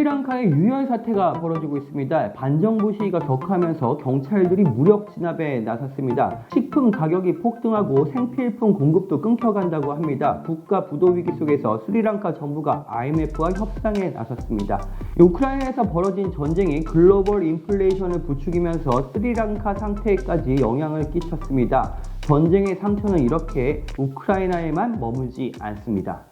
스리랑카의 유혈 사태가 벌어지고 있습니다. 반정부 시위가 격화하면서 경찰들이 무력 진압에 나섰습니다. 식품 가격이 폭등하고 생필품 공급도 끊겨간다고 합니다. 국가 부도 위기 속에서 스리랑카 정부가 IMF와 협상에 나섰습니다. 우크라이나에서 벌어진 전쟁이 글로벌 인플레이션을 부추기면서 스리랑카 상태에까지 영향을 끼쳤습니다. 전쟁의 상처는 이렇게 우크라이나에만 머물지 않습니다.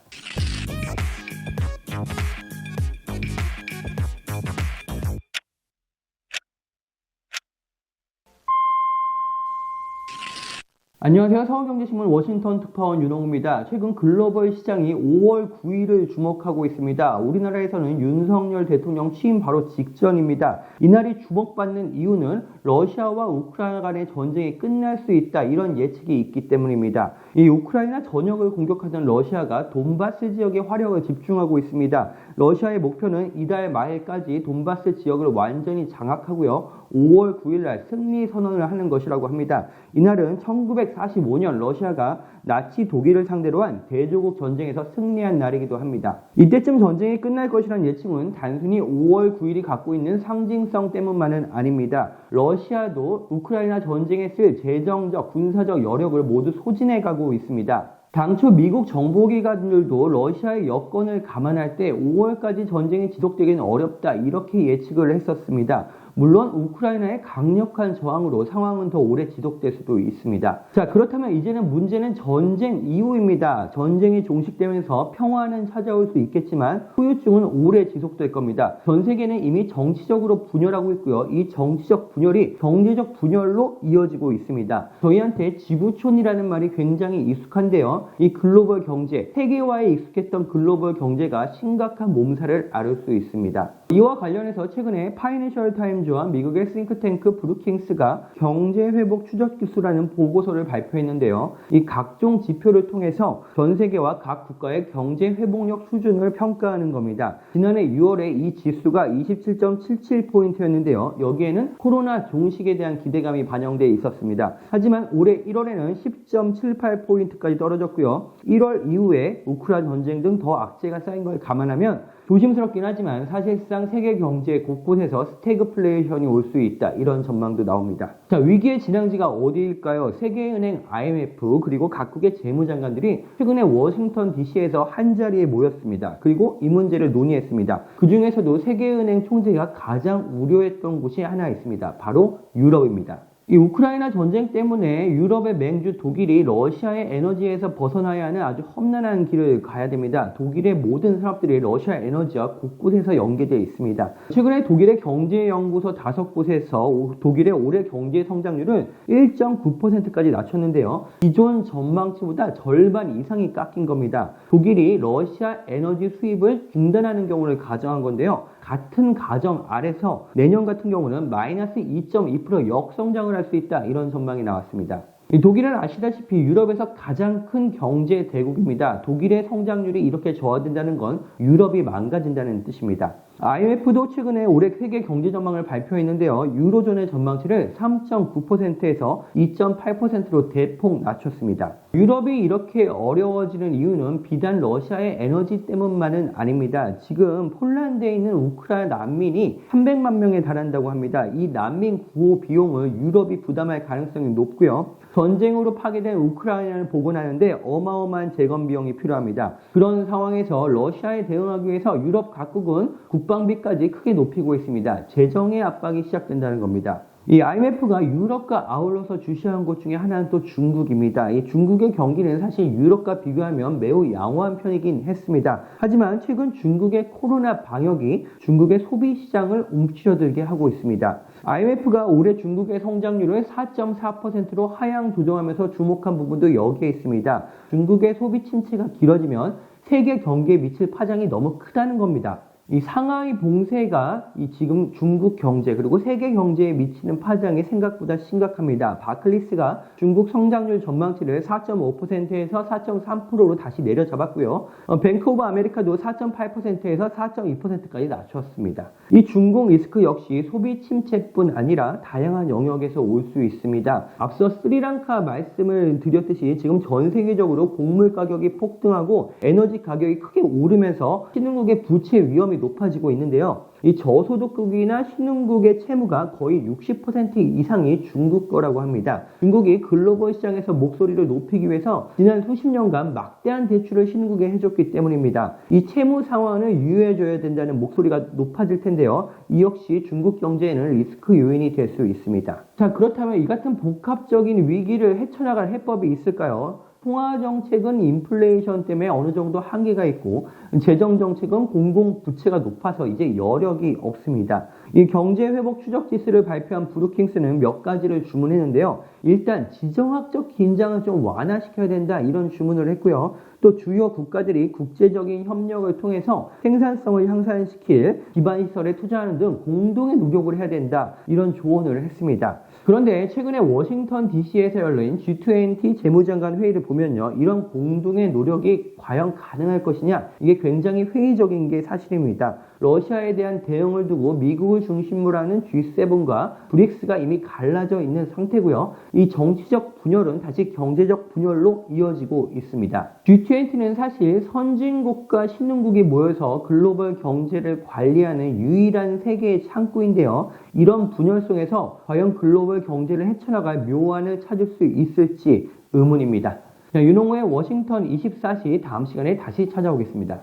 안녕하세요. 서울경제신문 워싱턴 특파원 윤홍우입니다. 최근 글로벌 시장이 5월 9일을 주목하고 있습니다. 우리나라에서는 윤석열 대통령 취임 바로 직전입니다. 이날이 주목받는 이유는 러시아와 우크라이나 간의 전쟁이 끝날 수 있다, 이런 예측이 있기 때문입니다. 이 우크라이나 전역을 공격하던 러시아가 돈바스 지역에 화력을 집중하고 있습니다. 러시아의 목표는 이달 말까지 돈바스 지역을 완전히 장악하고요, 5월 9일날 승리 선언을 하는 것이라고 합니다. 이날은 1945년 러시아가 나치 독일을 상대로 한 대조국 전쟁에서 승리한 날이기도 합니다. 이때쯤 전쟁이 끝날 것이란 예측은 단순히 5월 9일이 갖고 있는 상징성 때문만은 아닙니다. 러시아도 우크라이나 전쟁에 쓸 재정적, 군사적 여력을 모두 소진해 가고 있습니다. 당초 미국 정보기관들도 러시아의 여건을 감안할 때 5월까지 전쟁이 지속되기는 어렵다, 이렇게 예측을 했었습니다. 물론 우크라이나의 강력한 저항으로 상황은 더 오래 지속될 수도 있습니다. 자, 그렇다면 이제는 문제는 전쟁 이후입니다. 전쟁이 종식되면서 평화는 찾아올 수 있겠지만 후유증은 오래 지속될 겁니다. 전 세계는 이미 정치적으로 분열하고 있고요. 이 정치적 분열이 경제적 분열로 이어지고 있습니다. 저희한테 지구촌이라는 말이 굉장히 익숙한데요. 이 글로벌 경제, 세계화에 익숙했던 글로벌 경제가 심각한 몸살을 앓을 수 있습니다. 이와 관련해서 최근에 파이낸셜 타임즈와 미국의 싱크탱크 브루킹스가 경제회복 추적기수라는 보고서를 발표했는데요. 이 각종 지표를 통해서 전 세계와 각 국가의 경제회복력 수준을 평가하는 겁니다. 지난해 6월에 이 지수가 27.77포인트였는데요. 여기에는 코로나 종식에 대한 기대감이 반영되어 있었습니다. 하지만 올해 1월에는 10.78포인트까지 떨어졌고요. 1월 이후에 우크라이나 전쟁 등 더 악재가 쌓인 걸 감안하면 조심스럽긴 하지만 사실상 세계 경제 곳곳에서 스태그플레이션이 올 수 있다, 이런 전망도 나옵니다. 자, 위기의 진앙지가 어디일까요? 세계은행, IMF, 그리고 각국의 재무장관들이 최근에 워싱턴 DC에서 한자리에 모였습니다. 그리고 이 문제를 논의했습니다. 그 중에서도 세계은행 총재가 가장 우려했던 곳이 하나 있습니다. 바로 유럽입니다. 이 우크라이나 전쟁 때문에 유럽의 맹주 독일이 러시아의 에너지에서 벗어나야 하는 아주 험난한 길을 가야 됩니다. 독일의 모든 산업들이 러시아 에너지와 곳곳에서 연계되어 있습니다. 최근에 독일의 경제연구소 5곳에서 독일의 올해 경제 성장률을 1.9%까지 낮췄는데요. 기존 전망치보다 절반 이상이 깎인 겁니다. 독일이 러시아 에너지 수입을 중단하는 경우를 가정한 건데요. 같은 가정 아래서 내년 같은 경우는 마이너스 2.2% 역성장을 할 수 있다, 이런 전망이 나왔습니다. 독일은 아시다시피 유럽에서 가장 큰 경제 대국입니다. 독일의 성장률이 이렇게 저하된다는 건 유럽이 망가진다는 뜻입니다. IMF도 최근에 올해 세계 경제 전망을 발표했는데요. 유로존의 전망치를 3.9%에서 2.8%로 대폭 낮췄습니다. 유럽이 이렇게 어려워지는 이유는 비단 러시아의 에너지 때문만은 아닙니다. 지금 폴란드에 있는 우크라이나 난민이 300만 명에 달한다고 합니다. 이 난민 구호 비용을 유럽이 부담할 가능성이 높고요. 전쟁으로 파괴된 우크라이나를 복원하는데 어마어마한 재건 비용이 필요합니다. 그런 상황에서 러시아에 대응하기 위해서 유럽 각국은 국방비까지 크게 높이고 있습니다. 재정의 압박이 시작된다는 겁니다. 이 IMF가 유럽과 아울러서 주시한 곳 중에 하나는 또 중국입니다. 이 중국의 경기는 사실 유럽과 비교하면 매우 양호한 편이긴 했습니다. 하지만 최근 중국의 코로나 방역이 중국의 소비 시장을 움츠러들게 하고 있습니다. IMF가 올해 중국의 성장률을 4.4%로 하향 조정하면서 주목한 부분도 여기에 있습니다. 중국의 소비 침체가 길어지면 세계 경기에 미칠 파장이 너무 크다는 겁니다. 이 상하이 봉쇄가 지금 중국 경제 그리고 세계 경제에 미치는 파장이 생각보다 심각합니다. 바클리스가 중국 성장률 전망치를 4.5%에서 4.3%로 다시 내려잡았고요. 뱅크 오브 아메리카도 4.8%에서 4.2%까지 낮췄습니다. 이 중국 리스크 역시 소비 침체뿐 아니라 다양한 영역에서 올 수 있습니다. 앞서 스리랑카 말씀을 드렸듯이 지금 전 세계적으로 곡물 가격이 폭등하고 에너지 가격이 크게 오르면서 신흥국의 부채 위험이 높아지고 있는데요. 이 저소득국이나 신흥국의 채무가 거의 60% 이상이 중국 거라고 합니다. 중국이 글로벌 시장에서 목소리를 높이기 위해서 지난 수십 년간 막대한 대출을 신흥국에 해줬기 때문입니다. 이 채무 상황을 유의해줘야 된다는 목소리가 높아질 텐데요. 이 역시 중국 경제에는 리스크 요인이 될 수 있습니다. 자, 그렇다면 이 같은 복합적인 위기를 헤쳐나갈 해법이 있을까요? 통화정책은 인플레이션 때문에 어느 정도 한계가 있고 재정정책은 공공부채가 높아서 이제 여력이 없습니다. 이 경제회복 추적 지수를 발표한 브루킹스는 몇 가지를 주문했는데요. 일단 지정학적 긴장을 좀 완화시켜야 된다 이런 주문을 했고요. 또 주요 국가들이 국제적인 협력을 통해서 생산성을 향상시킬 기반시설에 투자하는 등 공동의 노력을 해야 된다 이런 조언을 했습니다. 그런데 최근에 워싱턴 DC에서 열린 G20 재무장관 회의를 보면요. 이런 공동의 노력이 과연 가능할 것이냐 이게 굉장히 회의적인 게 사실입니다. 러시아에 대한 대응을 두고 미국을 중심으로 하는 G7과 브릭스가 이미 갈라져 있는 상태고요. 이 정치적 분열은 다시 경제적 분열로 이어지고 있습니다. G20는 사실 선진국과 신흥국이 모여서 글로벌 경제를 관리하는 유일한 세계의 창구인데요. 이런 분열 속에서 과연 글로벌 경제를 헤쳐나갈 묘안을 찾을 수 있을지 의문입니다. 윤홍호의 워싱턴 24시 다음 시간에 다시 찾아오겠습니다.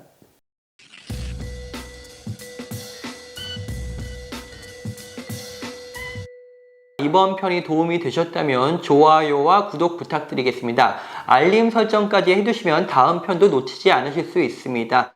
이번 편이 도움이 되셨다면 좋아요와 구독 부탁드리겠습니다. 알림 설정까지 해두시면 다음 편도 놓치지 않으실 수 있습니다.